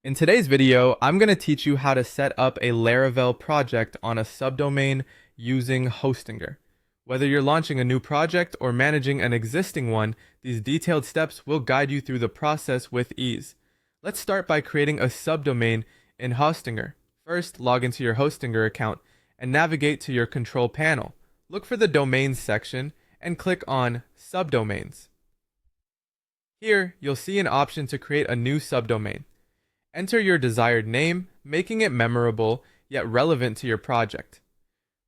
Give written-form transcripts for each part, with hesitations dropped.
In today's video, I'm going to teach you how to set up a Laravel project on a subdomain using Hostinger. Whether you're launching a new project or managing an existing one, these detailed steps will guide you through the process with ease. Let's start by creating a subdomain in Hostinger. First, log into your Hostinger account and navigate to your control panel. Look for the Domains section and click on Subdomains. Here, you'll see an option to create a new subdomain. Enter your desired name, making it memorable yet relevant to your project.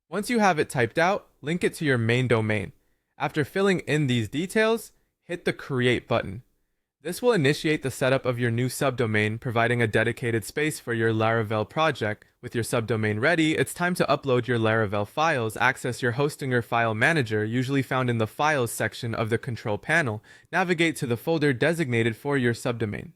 Once you have it typed out, link it to your main domain. After filling in these details, hit the Create button. This will initiate the setup of your new subdomain, providing a dedicated space for your Laravel project. With your subdomain ready, it's time to upload your Laravel files. Access your Hostinger file manager, usually found in the Files section of the control panel. Navigate to the folder designated for your subdomain.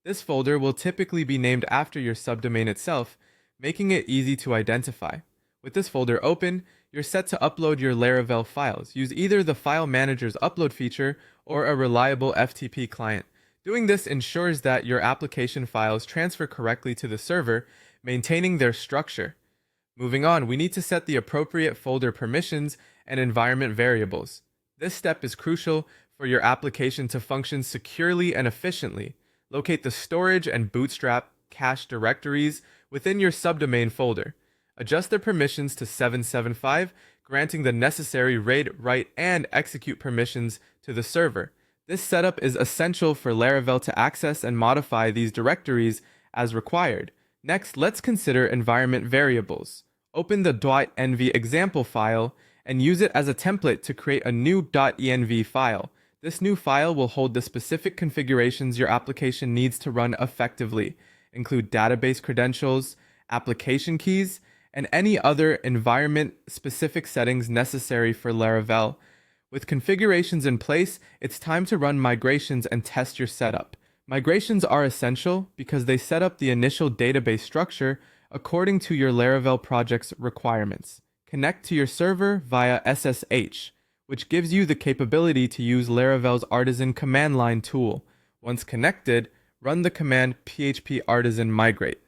This folder will typically be named after your subdomain itself, making it easy to identify. With this folder open, you're set to upload your Laravel files. Use either the File Manager's upload feature or a reliable FTP client. Doing this ensures that your application files transfer correctly to the server, maintaining their structure. Moving on, we need to set the appropriate folder permissions and environment variables. This step is crucial for your application to function securely and efficiently. Locate the storage and bootstrap cache directories within your subdomain folder. Adjust the permissions to 775, granting the necessary read, write, and execute permissions to the server. This setup is essential for Laravel to access and modify these directories as required. Next, let's consider environment variables. Open the .env example file and use it as a template to create a new .env file. This new file will hold the specific configurations your application needs to run effectively, include database credentials, application keys, and any other environment-specific settings necessary for Laravel. With configurations in place, it's time to run migrations and test your setup. Migrations are essential because they set up the initial database structure according to your Laravel project's requirements. Connect to your server via SSH, which gives you the capability to use Laravel's Artisan command line tool. Once connected, run the command php artisan migrate.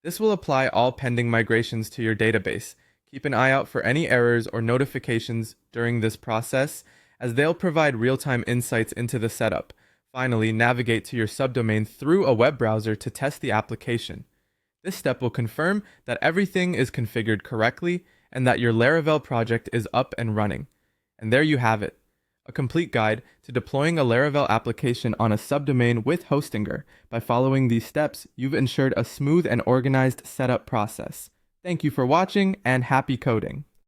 This will apply all pending migrations to your database. Keep an eye out for any errors or notifications during this process, as they'll provide real-time insights into the setup. Finally, navigate to your subdomain through a web browser to test the application. This step will confirm that everything is configured correctly and that your Laravel project is up and running. And there you have it, a complete guide to deploying a Laravel application on a subdomain with Hostinger. By following these steps, you've ensured a smooth and organized setup process. Thank you for watching and happy coding.